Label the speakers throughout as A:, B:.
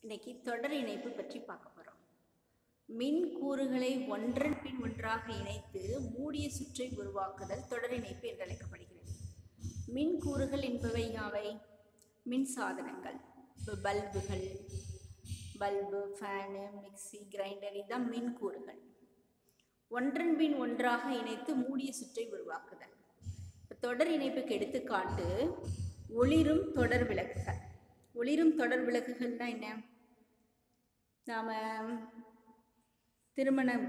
A: இன்னைக்கு தொடர் இணைப்பு பற்றி பார்க்க போகிறோம். மின் கூறுகளை ஒன்றன் பின் ஒன்றாக இணைத்து மூடிய சுற்றை உருவாக்குதல் தொடர் இணைப்பு என்று அழைக்கப்படுகிறது. மின் கூறுகள் என்பவை யாவை? மின் சாதனங்கள், பல்புகள், பல்பு, ஃபேனு, மிக்சி, கிரைண்டர், இதுதான் மின் கூறுகள். ஒன்றன் பின் ஒன்றாக இணைத்து மூடிய சுற்றை உருவாக்குதல். தொடர் இணைப்புக்கு எடுத்துக்காட்டு ஒளிரும் தொடர் விளக்குகள். ஒளிரும் தொடர் விளக்குகள்னா என்ன? நாம் திருமணம்,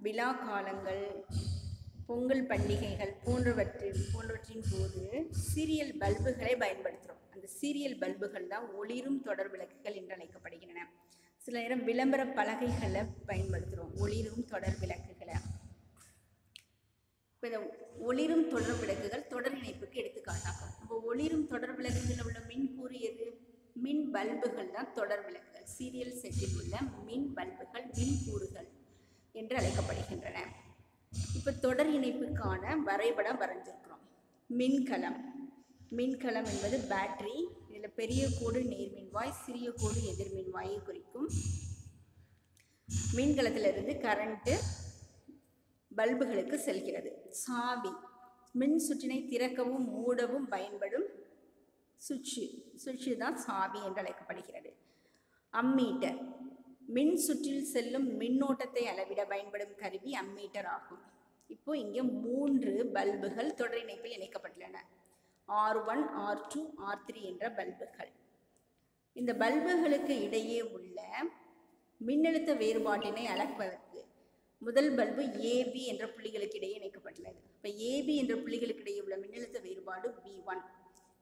A: விழா காலங்கள், பொங்கல் பண்டிகைகள் போன்றவற்றின் போது சீரியல் பல்புகளை பயன்படுத்துகிறோம். அந்த சீரியல் பல்புகள் தான் ஒளிரும் தொடர் விளக்குகள் என்று அழைக்கப்படுகின்றன. சில நேரம் விளம்பர பலகைகளை பயன்படுத்துகிறோம், ஒளிரும் தொடர் விளக்குகளை. இப்போ இந்த ஒளிரும் தொடர் விளக்குகள் தொடர் இணைப்புக்கு எடுத்துக்காட்டாகும். இப்போ ஒளிரும் தொடர் விளக்குகளில் உள்ள மின் கூறு எது? மின் பல்புகள் தான் தொடர் விளக்குகள். சீரியல் செட்டில் உள்ள மின் பல்புகள் மின் கூறுகள் என்று அழைக்கப்படுகின்றன. இப்போ தொடர் இணைப்புக்கான வரைபடம் வரைஞ்சிருக்கிறோம். மின்கலம் என்பது பேட்டரி. இதில் பெரிய கோடு நேர்மின்வாய், சிறிய கோடு எதிர்மின்வாயை குறிக்கும். மின்கலத்திலிருந்து கரண்ட்டு பல்புகளுக்கு செல்கிறது. சாவி, மின் சுற்றினை திறக்கவும் மூடவும் பயன்படும் சுவிட்சு தான் சாவி என்று அழைக்கப்படுகிறது. அம்மீட்டர், மின் சுற்றில் செல்லும் மின்னோட்டத்தை அளவிட பயன்படும் கருவி அம்மீட்டர் ஆகும். இப்போ இங்கே 3 பல்புகள் தொடர் இணைப்பில் இணைக்கப்பட்டுள்ளன. R1, R2, R3 என்ற பல்புகள். இந்த பல்புகளுக்கு இடையே உள்ள மின்னழுத்த வேறுபாட்டினை அளப்பதற்கு முதல் பல்பு AB என்ற புள்ளிகளுக்கு இடையே இணைக்கப்பட்டுள்ளது. இப்போ AB என்ற புள்ளிகளுக்கு இடையே உள்ள மின்னழுத்த வேறுபாடு V1.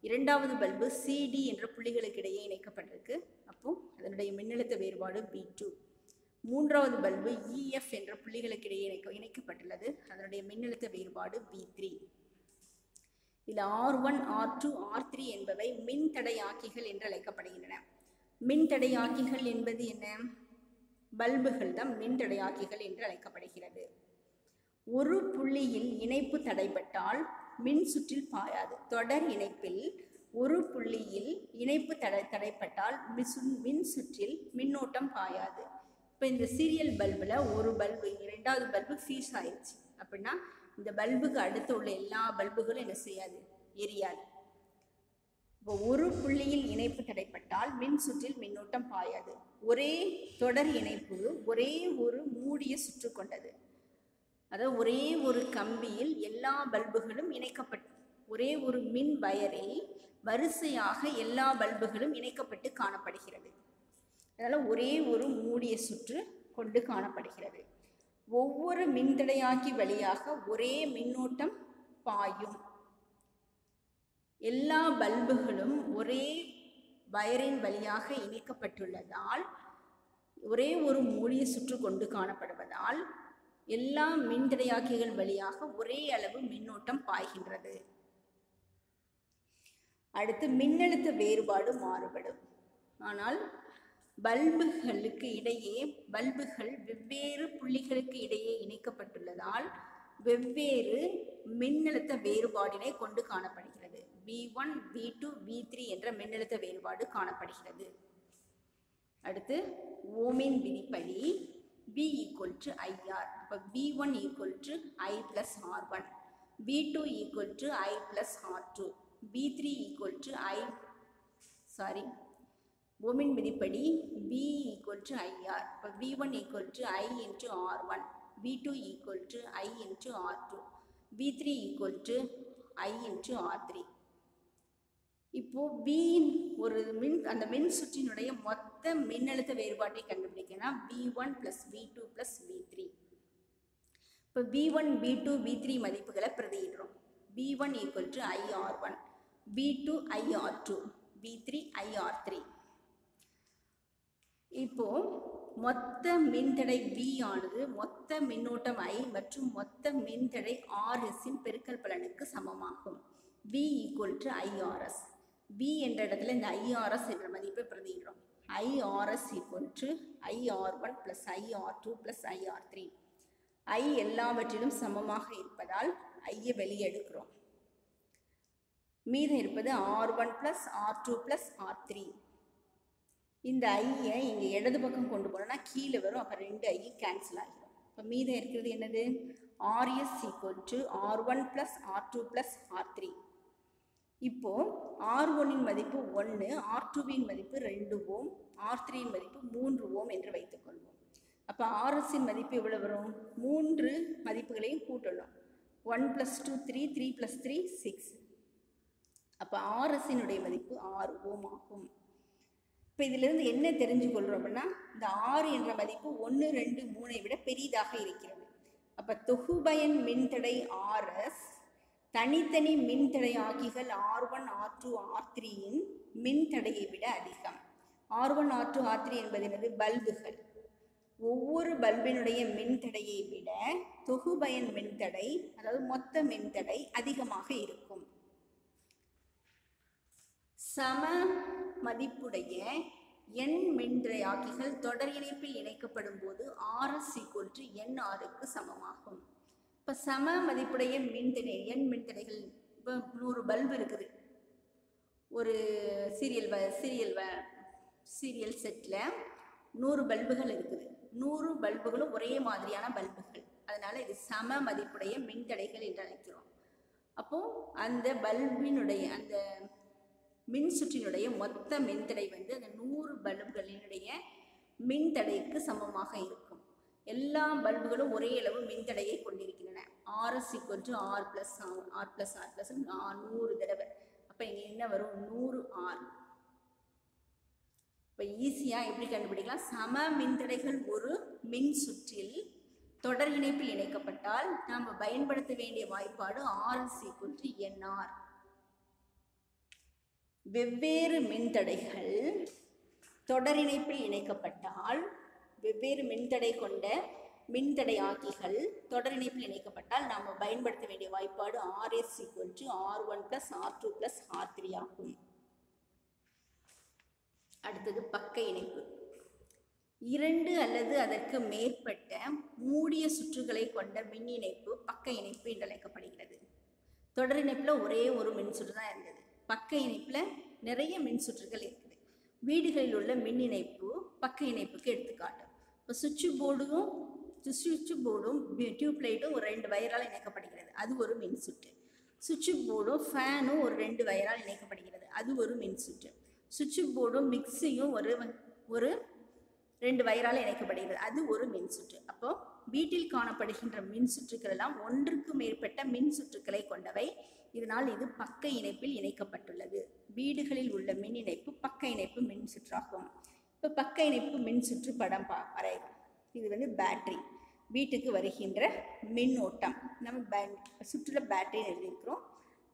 A: இரண்டாவது பல்பு CD என்ற புள்ளிகளுக்கு இடையே இணைக்கப்பட்டிருக்கு. அப்போ அதனுடைய மின்னழுத்த வேறுபாடு V2. மூன்றாவது பல்பு EF என்ற புள்ளிகளுக்கு இடையே இணைக்கப்பட்டுள்ளது. அதனுடைய மின்னழுத்த வேறுபாடு V3. இதில் R1, R2, R3 என்பவை மின்தடையாக்கிகள் என்று அழைக்கப்படுகின்றன. மின்தடையாக்கிகள் என்பது என்ன? பல்புகள் தான் மின்தடையாக்கிகள் என்று அழைக்கப்படுகிறது. ஒரு புள்ளியில் இணைப்பு தடைப்பட்டால் மின் சுற்றில் பாயாது. தொடர் இணைப்பில் ஒரு புள்ளியில் இணைப்பு தடைப்பட்டால் மின் சுற்றில் மின்னோட்டம் பாயாது. இப்போ இந்த சீரியல் பல்பில் ஒரு பல்பு, இரண்டாவது பல்பு ஃபீஸ் ஆயிடுச்சு அப்படின்னா இந்த பல்புக்கு அடுத்து உள்ள எல்லா பல்புகளும் என்ன செய்யாது? எரியாது. இப்போ ஒரு புள்ளியில் இணைப்பு தடைப்பட்டால் மின் சுற்றில் மின்னோட்டம் பாயாது. ஒரே தொடர் இணைப்பு ஒரே ஒரு மூடிய சுற்று கொண்டது. அதாவது ஒரே ஒரு கம்பியில் எல்லா பல்புகளும் இணைக்கப்பட்டு, ஒரே ஒரு மின் வயரில் வரிசையாக எல்லா பல்புகளும் இணைக்கப்பட்டு காணப்படுகிறது. அதனால் ஒரே ஒரு மூடிய சுற்று கொண்டு காணப்படுகிறது. ஒவ்வொரு மின்தடையாக்கி வழியாக ஒரே மின்னோட்டம் பாயும். எல்லா பல்புகளும் ஒரே வயரின் வழியாக இணைக்கப்பட்டுள்ளதால் ஒரே ஒரு மூடிய சுற்று கொண்டு காணப்படுவதால் எல்லா மின்தடையாக்கிகள் வழியாக ஒரே அளவு மின்னோட்டம் பாய்கின்றது. அடுத்து மின்னழுத்த வேறுபாடு மாறுபடும். ஆனால் பல்புகளுக்கு இடையே பல்புகள் வெவ்வேறு புள்ளிகளுக்கு இடையே இணைக்கப்பட்டுள்ளதால் வெவ்வேறு மின்னழுத்த வேறுபாடினை கொண்டு காணப்படுகிறது. V1, V2, V3 என்ற மின்னழுத்த வேறுபாடு காணப்படுகிறது. அடுத்து ஓமின் விதிப்படி V = IR. இப்போ V1 = I + R1, V2 = I + R2, V3 ஓமின் விதிப்படி V = IR. இப்போ V1 = I × R1, V2 = I × R2, V3 = I × R3. இப்போ அந்த மின் சுற்றினுடைய மொத்த மின்னழுத்த வேறுபாட்டை கண்டுபிடிக்கணும். V1 + V2 + V3. இப்போ V1, V2, V3 மதிப்புகளை பிரதியிடுறோம். V1 = IR1, V2 IR2, V3 IR3. இப்போ மொத்த மின்தடை V ஆனது மொத்த மின்னோட்டம் I மற்றும் மொத்த மின்தடை RSஇன் பெருக்கல் பலனுக்கு சமமாகும். V = IRS. V என்ற இடத்துல இந்த IRS என்ற மதிப்பை பிரதியிடுறோம். IRS = IR1 + IR2 + IR3. I எல்லாவற்றிலும் சமமாக இருப்பதால் ஐயை வெளியே எடுக்கிறோம். மீதம் இருப்பது R1 + R2 + R3. இந்த ஐயை இங்கே இடது பக்கம் கொண்டு போனோம்னா கீழே வரும். அப்போ 2 ஐ கேன்சல் ஆகிடும். இப்போ மீதம் இருக்கிறது என்னது? RS = R1 + R2 + R3. இப்போது R1இன் மதிப்பு 1, R2வின் மதிப்பு 2 ஓம், R3இன் மதிப்பு 3 ஓம் என்று வைத்துக்கொள்வோம். அப்போ RSஇன் மதிப்பு எவ்வளோ வரும்? 3 மதிப்புகளையும் கூட்டணும். 1 + 2 3, 3 + 3 6. அப்போ RSயினுடைய மதிப்பு 6 ஓம் ஆகும். இப்போ இதிலிருந்து என்ன தெரிஞ்சு கொள்கிறோம் அப்படின்னா, இந்த 6 என்ற மதிப்பு 1 2 3ஐ விட பெரிதாக இருக்கிறது. அப்போ தொகுபயன் மின்தடை RS தனித்தனி மின்தடையாக்கிகள் R1 R2 R3இன் மின்தடையை விட அதிகம். R1 R2 R3 என்பது என்னது? பல்புகள். ஒவ்வொரு பல்பினுடைய மின்தடையை விட தொகுபயன் மின்தடை, அதாவது மொத்த மின்தடை அதிகமாக இருக்கும். சம மதிப்புடைய N மின்தடையாக்கிகள் தொடர் இணைப்பில் இணைக்கப்படும் போது RS = NRக்கு சமமாகும். இப்போ சம மதிப்புடைய மின்தடை N மின்தடைகள், இப்போ 100 பல்பு இருக்குது. ஒரு சீரியல் செட்டில் 100 பல்புகள் இருக்குது. 100 பல்புகளும் ஒரே மாதிரியான பல்புகள். அதனால் இது சம மதிப்புடைய மின்தடைகள் என்று அழைக்கிறோம். அப்போது அந்த பல்பினுடைய அந்த மின்சுற்றினுடைய மொத்த மின்தடை வந்து அந்த 100 பல்புகளினுடைய மின்தடைக்கு சமமாக இருக்கும். எல்லா பல்புகளும் ஒரே அளவு மின்தடையை கொண்டிருக்கின்றன. RS = R + R + R + 100 தடவை. அப்போ இங்கே என்ன வரும்? 100R. இப்போ ஈஸியாக எப்படி கண்டுபிடிக்கலாம்? சம மின்தடைகள் ஒரு மின் சுற்றில் தொடர் இணைப்பில் இணைக்கப்பட்டால் நாம் பயன்படுத்த வேண்டிய வாய்ப்பாடு RS = NR. வெவ்வேறு மின்தடைகள் தொடர் இணைப்பில் இணைக்கப்பட்டால், வெவ்வேறு மின்தடை கொண்ட மின்தடையாக்கிகள் தொடர் இணைப்பில் இணைக்கப்பட்டால் நாம் பயன்படுத்த வேண்டிய வாய்ப்பாடு RS = R1 + R2 + R3 ஆகும். அடுத்தது பக்க இணைப்பு. 2 அல்லது அதற்கு மேற்பட்ட மூடிய சுற்றுகளை கொண்ட மின் இணைப்பு பக்க இணைப்பு என்று அழைக்கப்படுகிறது. தொடர் இணைப்பில் ஒரே ஒரு மின் சுற்று தான் இருந்தது. பக்க இணைப்பில் நிறைய மின் சுற்றுகள் இருக்குது. வீடுகளில் உள்ள மின் இணைப்பு பக்க இணைப்புக்கு எடுத்துக்காட்டு. இப்போ சுவிட்சு போர்டும் டியூப்லைட்டும் ஒரு 2 வயரால் இணைக்கப்படுகிறது. அது ஒரு மின் சுற்று. சுவிட்சு போர்டும் ஃபேனும் ஒரு 2 வயரால் இணைக்கப்படுகிறது. அது ஒரு மின் சுற்று. சுவிட்சு போர்டும் மிக்சியும் ஒரு 2 வயரால் இணைக்கப்படுகிறது. அது ஒரு மின் சுற்று. அப்போது வீட்டில் காணப்படுகின்ற மின் சுற்றுக்கள் எல்லாம் ஒன்றுக்கு மேற்பட்ட மின் சுற்றுக்களை கொண்டவை. இதனால் இது பக்க இணைப்பில் இணைக்கப்பட்டுள்ளது. வீடுகளில் உள்ள மின் இணைப்பு பக்க இணைப்பு மின் சுற்றாகும். இப்போ பக்க இணைப்பு மின் சுற்று படம் வரைகிறோம். இது வந்து பேட்டரி. வீட்டுக்கு வருகின்ற மின்னோட்டம் நம்ம சுற்றுல பேட்டரி எழுதியிருக்கிறோம்.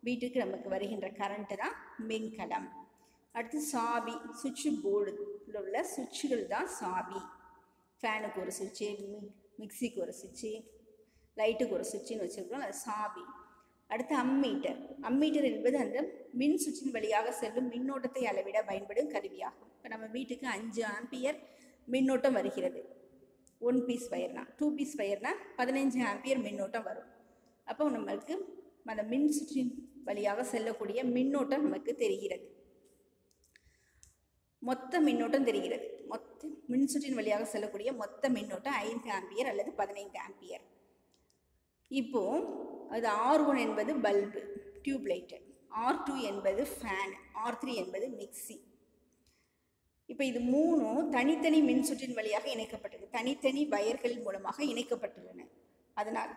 A: வீட்டுக்கு நமக்கு வருகின்ற கரண்ட்டு தான் மின்கலம். அடுத்து சாவி. சுவிட்சு போர்டில் உள்ள சுவிட்சுகள் தான் சாவி. ஃபேனுக்கு ஒரு சுவிட்சு, மிக்சிக்கு ஒரு சுவிட்சு, லைட்டுக்கு ஒரு சுவிட்சுன்னு வச்சுருக்கோம். அது சாவி. அடுத்து அம்மீட்டர். அம்மீட்டர் என்பது அந்த மின் சுற்றின் வழியாக செல்லும் மின்னோட்டத்தை அளவிட பயன்படும் கருவியாகும். இப்போ நம்ம வீட்டுக்கு 5 ஆம்பியர் மின்னோட்டம் வருகிறது. 1 பீஸ் வயர்னா, 2 பீஸ் வயர்னா 15 ஆம்பியர் மின்னோட்டம் வரும். அப்போ நம்மளுக்கு அந்த மின் சுற்றின் வழியாக செல்லக்கூடிய மின்னோட்டம் நமக்கு தெரிகிறது. மொத்த மின்னோட்டம் தெரிகிறது. மொத்த மின்சுற்றின் வழியாக செல்லக்கூடிய மொத்த மின்னோட்டம் 5 ஆம்பியர் அல்லது 15 ஆம்பியர். இப்போது அது R1 என்பது பல்பு டியூப்லைட்டு, R2 என்பது ஃபேன், R3 என்பது மிக்சி. இப்போ இது 3 தனித்தனி மின்சுற்றின் வழியாக இணைக்கப்பட்டது. தனித்தனி வயர்கள் மூலமாக இணைக்கப்பட்டுள்ளன. அதனால்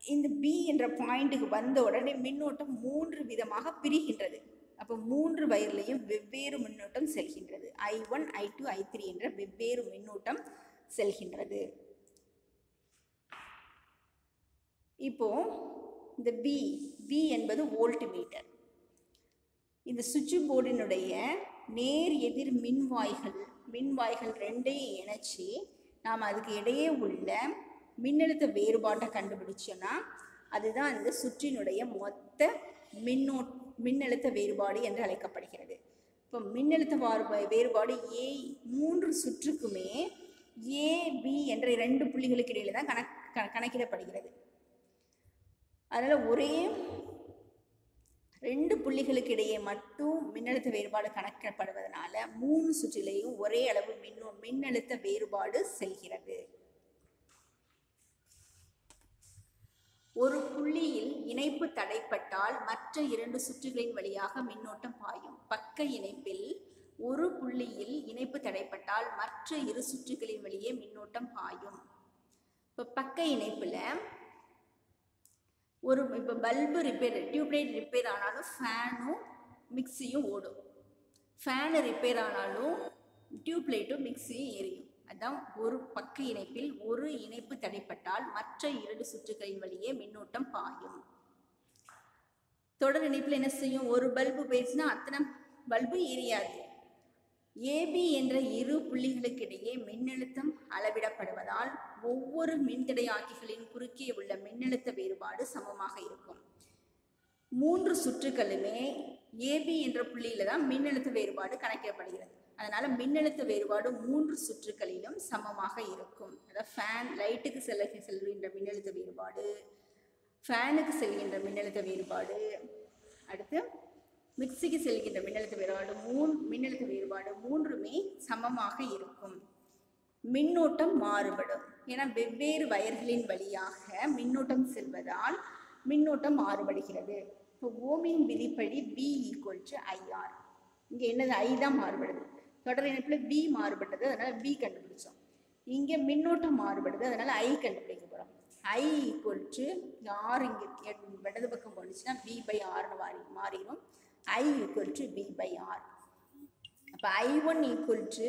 A: இந்த B என்ற பாயிண்ட்டுக்கு வந்த உடனே மின்னோட்டம் 3 விதமாக பிரிகின்றது. அப்போ 3 வயர்லையும் வெவ்வேறு மின்னோட்டம் செல்கின்றது. I1, I2, I3 என்ற வெவ்வேறு மின்னோட்டம் செல்கின்றது. இப்போ இந்த V என்பது வோல்ட் மீட்டர். இந்த சுவிட்ச் போர்டினுடைய நேர் எதிர் மின்வாய்கள் 2ஐயும் இணைச்சி நாம் அதுக்கு இடையே உள்ள மின்னழுத்த வேறுபாட்டை கண்டுபிடிச்சோன்னா அதுதான் இந்த சுற்றினுடைய மொத்த மின்னழுத்த வேறுபாடு என்று அழைக்கப்படுகிறது. இப்போ மின்னழுத்த வேறுபாடு மூன்று சுற்றுக்குமே AB என்ற 2 புள்ளிகளுக்கு இடையில தான் கணக்கிடப்படுகிறது. அதனால் ஒரே 2 புள்ளிகளுக்கு இடையே மட்டும் மின்னழுத்த வேறுபாடு கணக்கிடப்படுவதனால 3 சுற்றிலையும் ஒரே அளவு மின்னழுத்த வேறுபாடு செல்கிறது. ஒரு புள்ளியில் இணைப்பு தடைப்பட்டால் மற்ற 2 சுற்றுகளின் வழியாக மின்னோட்டம் பாயும். பக்க இணைப்பில் ஒரு புள்ளியில் இணைப்பு தடைப்பட்டால் மற்ற 2 சுற்றுகளின் வழியே மின்னோட்டம் பாயும். இப்போ பக்க இணைப்பில் இப்போ பல்பு ரிப்பேர், டியூப்லைட் ரிப்பேர் ஆனாலும் ஃபேனும் மிக்சியும் ஓடும். ஃபேனு ரிப்பேர் ஆனாலும் டியூப்லைட்டும் மிக்சியும் எரியும். அதான் ஒரு பக்க இணைப்பில் ஒரு இணைப்பு தடைப்பட்டால் மற்ற 2 சுற்றுகளின் வழியே மின்னோட்டம் பாயும். தொடர் இணைப்பில் என்ன செய்யும்? ஒரு பல்பு போயிடுச்சுன்னா அத்தனை பல்பு எரியாது. ஏபி என்ற 2 புள்ளிகளுக்கு இடையே மின்னழுத்தம் அளவிடப்படுவதால் ஒவ்வொரு மின்தடையாக்கிகளின் குறுக்கே உள்ள மின்னழுத்த வேறுபாடு சமமாக இருக்கும். 3 சுற்றுகளுமே ஏபி என்ற புள்ளியில தான் மின்னழுத்த வேறுபாடு கணக்கிடப்படுகிறது. அதனால மின்னழுத்த வேறுபாடு 3 சுற்றுகளிலும் சமமாக இருக்கும். அதாவது ஃபேன் லைட்டுக்கு செல்கின்ற மின்னழுத்த வேறுபாடு, ஃபேனுக்கு செல்கின்ற மின்னழுத்த வேறுபாடு, அடுத்து மிக்சிக்கு செல்கின்ற மின்னழுத்த வேறுபாடு மூன்றுமே சமமாக இருக்கும். மின்னோட்டம் மாறுபடும். ஏன்னா வெவ்வேறு வயர்களின் வழியாக மின்னோட்டம் செல்வதால் மின்னோட்டம் மாறுபடுகிறது. இப்போ ஓமின் விதிப்படி V = IR. இங்கே என்னது? I தான் மாறுபடுது. தொடர் இணைப்பில் V மாறுபட்டது, அதனால V கண்டுபிடிச்சோம். இங்கே மின்னோட்டம் மாறுபடுது, அதனால I கண்டுபிடிக்க போகிறோம். I = R, இங்கே இடது பக்கம் போனுச்சுன்னா V/Rன்னு மாறிடும். I = V/R. அப்போ I1 =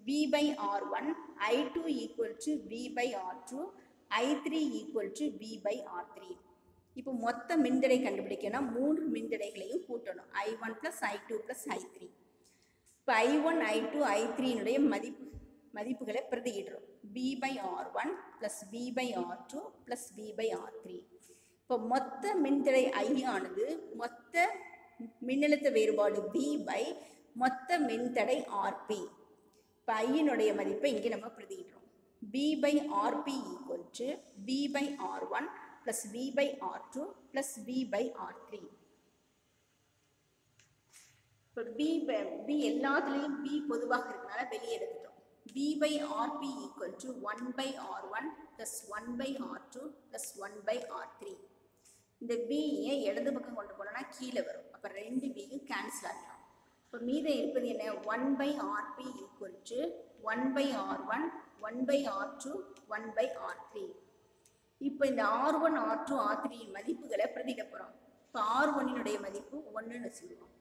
A: V/R1, I2 = V/R2, I3 = V/R3. இப்போ மொத்த மின்தடை கண்டுபிடிக்கணும். 3 மின்தடைகளையும் கூட்டணும். I1 + I2 + I3. இப்போ I1, I2, I3 மதிப்புகளை பிரதியிடுறோம். V/R1 + V/R2 + V/R3. இப்போ மொத்த மின்தடை I ஆனது மொத்த மின்னழுத்த வேறுபாடு V/ மொத்த மின்தடை RP. இப்போ ஐயினுடைய மதிப்பை இங்கே நம்ம பிரதியிடுறோம். V/RP = V/R1 + V/R2 + V/R3. இப்போ V எல்லாத்துலேயும் V பொதுவாக இருக்கனால வெளியே எடுத்துட்டோம். V/RP = 1/R1 + 1/R2 + 1/R3. இந்த V-யை இடது பக்கம் கொண்டு போனோம்னா கீழே வரும். அப்போ 2 V-யும் கேன்சல் ஆகிடும். இப்போ மீதம் இருப்பது என்ன? 1/RP = 1/R1, 1/R2, 1/R3. இப்போ இந்த R1, R2, R3 மதிப்புகளை பிரதியிட போகிறோம். இப்போ R1 மதிப்பு 1ன்னு வச்சுக்குவோம்.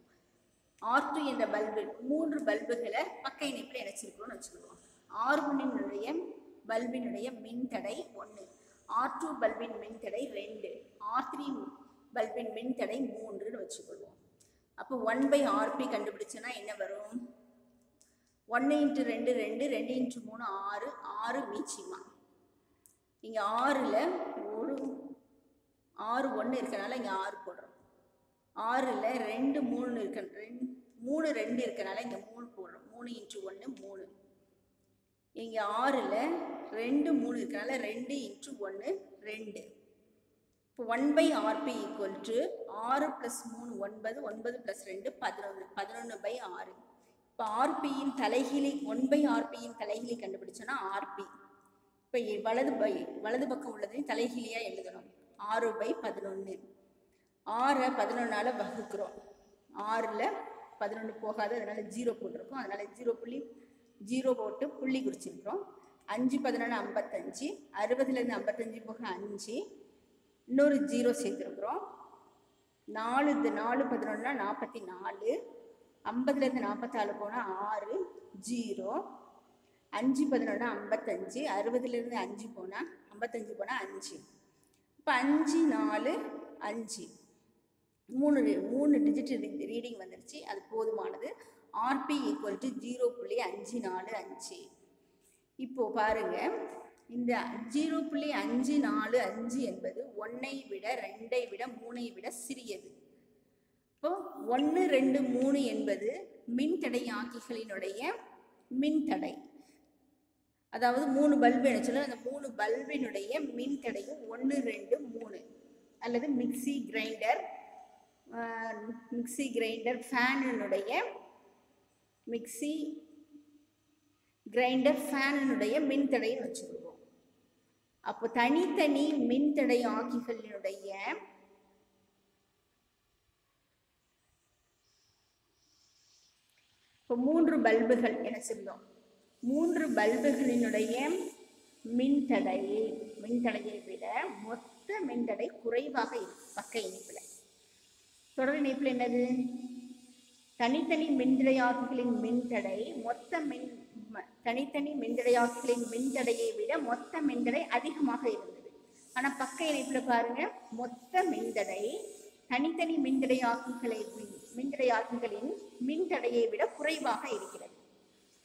A: R2 என்ற பல்பு 3 பல்புகளை பக்க இணைப்பில் இணைச்சிருக்கிறோம்னு வச்சுக்குவோம். R1 பல்பினுடைய மின்தடை 1, R2 பல்பின் மின்தடை 2, R3 பல்பின் மின்தடை 3ன்னு வச்சுக்கொள்வோம். அப்போ 1/RP கண்டுபிடிச்சோன்னா என்ன வரும்? 1 × 2 2, 2 × 3 6, 6 மீச்சிமா. இங்கே 6ல் ஒரு 1 இருக்கனால இங்கே 6 போடுறோம். 6ல் 2 3 இருக்க 3 2 இருக்கனால இங்கே 3 போடுறோம். 3 × 1 3. இங்கே 6ல் 2 3 இருக்கனால 2 × 1 2. இப்போ 1/RP = 6 + 3 9, 9 + 2 11, 11/6. இப்போ RPயின் தலைகீழி 1/RPயின் தலைகீழி கண்டுபிடிச்சோன்னா RP. இப்போ வலது பக்கம் உள்ளதையும் தலைகீழியாக எழுதணும். 6/11. 6 11ஆல் வகுக்கிறோம். 6ல் 11 போகாது, அதனால 0 போட்டிருக்கோம். அதனால 0 போட்டு புள்ளி குறிச்சிருக்கிறோம். 5 11 55, 60லேருந்து 55 போக 5, இன்னொரு 0 சேர்த்துருக்குறோம். 4 11 44, 50லேருந்து 44 போனால் 6 0, 5 11 55, 60லேருந்து 5 போனால் 55 போனால் 5. இப்போ 5 4 5 3 டிஜிட் ரீடிங் வந்துருச்சு. அது போதுமானது. RP = 0.545. இப்போ பாருங்க, இந்த 0.545 என்பது 1ஐ விட 2ஐ விட 3ஐ விட சிறியது. இப்போ 1 2 3 என்பது மின்தடையாக்கிகளினுடைய மின்தடை. அதாவது 3 பல்பு நினைச்சாலும் அந்த 3 பல்பினுடைய மின்தடையும் 1 2 3. அல்லது மிக்சி, கிரைண்டர், மிக்சி கிரைண்டர் ஃபேனுடைய மிக்சி கிரைண்டர் ஃபேனுடைய மின்தடைன்னு வச்சுருவோம். அப்போ தனித்தனி மின்தடை ஆக்கிகளினுடைய இப்போ 3 பல்புகள் என சொல்லுவோம். 3 பல்புகளினுடைய மின்தடையை விட மொத்த மின்தடை குறைவாக இருக்கும் பக்க இணைப்பில். தொடர் இணைப்பில் என்னது? தனித்தனி மின்தடையாக்கிகளின் மின்தடை தனித்தனி மின்தடையாக்கிகளின் மின்தடையை விட மொத்த மின்தடை அதிகமாக இருந்தது. ஆனால் பக்க இணைப்பில் பாருங்க, மொத்த மின்தடை தனித்தனி மின்தடையாக்கிகளின் மின்தடையை விட குறைவாக இருக்கிறது.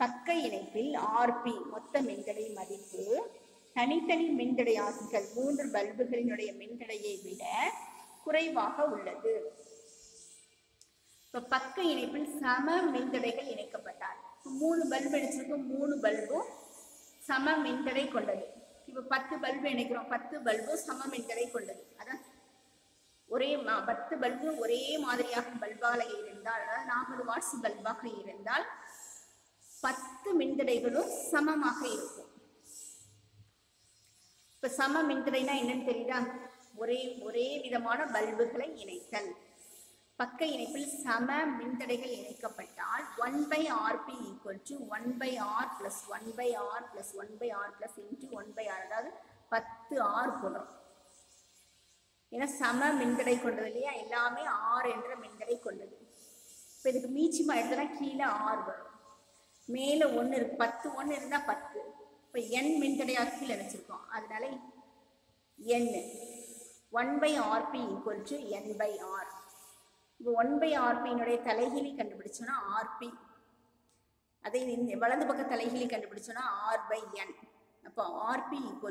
A: பக்க இணைப்பில் ஆர்பி மொத்த மின்தடை மதிப்பு தனித்தனி மின்தடையாக்கிகள் 3 பல்புகளினுடைய மின்தடையை விட குறைவாக உள்ளது. இப்போ பக்க இணைப்பில் சம மின்தடைகள் இணைக்கப்பட்டால் 3 பல்பு அடிச்சிருக்கோம், 3 பல்பும் சம மின்தடை கொண்டது. இப்போ 10 பல்பு இணைக்கிறோம், 10 பல்பும் சம மின்தடை கொண்டது. அதான் 10 பல்பு ஒரே மாதிரியாக பல்பாக இருந்தால், அதாவது 40 வாட்ஸ் பல்பாக இருந்தால் 10 மின்தடைகளும் சமமாக இருக்கும். இப்ப சம மின்தடைனா என்னன்னு தெரியுதா? ஒரே விதமான பல்புகளை இணைத்தல். பக்க இணைப்பில் சம மின்தடைகள் இணைக்கப்பட்டால் 1/Rp = 1/R + 1/R + 1/R + 1/R, அதாவது 10R போடுறோம். ஏன்னா சம மின்தடை கொண்டது இல்லையா, எல்லாமே R என்ற மின்தடை கொண்டது. இப்போ இதுக்கு மீச்சிமா எடுத்தனா கீழே R வரும், மேலே 1 இருக்கு, 10 1 இருந்தால் 10. இப்போ N மின்தடையாக கீழே வச்சிருக்கோம், அதனால N 1/Rp = N/R. இப்போ 1/Rp தலைகீழி கண்டுபிடிச்சோன்னா RP, அதை வலது பக்க தலைகீழி கண்டுபிடிச்சோன்னா R/N. அப்போ RP =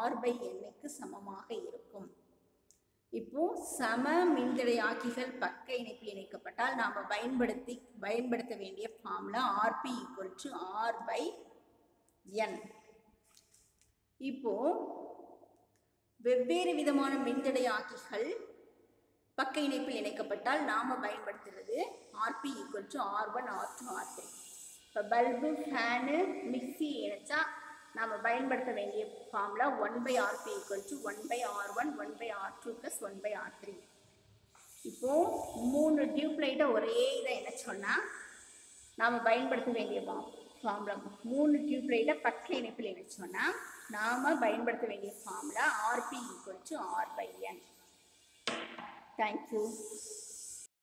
A: R/N சமமாக இருக்கும். இப்போ சம மின்தடையாக்கிகள் பக்க இணைப்பில் இணைக்கப்பட்டால் நாம் பயன்படுத்த வேண்டிய ஃபார்முலா RP = R/N. இப்போ வெவ்வேறு விதமான மின்தடையாக்கிகள் பக்க இணைப்பில் இணைக்கப்பட்டால் நாம் பயன்படுத்துறது RP = R1 R2 R3. இப்போ பல்பு ஃபேனு மிக்சி இணைச்சா நாம் பயன்படுத்த வேண்டிய formula 1/Rp = 1/R1 1/R2 + 1/R3. இப்போ 3 டியூப்லைட்டை ஒரே இதை இணைச்சோன்னா நாம் பயன்படுத்த வேண்டிய ஃபார்முலா 3 டியூப்லைட்டை பக்க இணைப்பில் இணைச்சோன்னா நாம் பயன்படுத்த வேண்டிய formula RP = R/N. Thank you.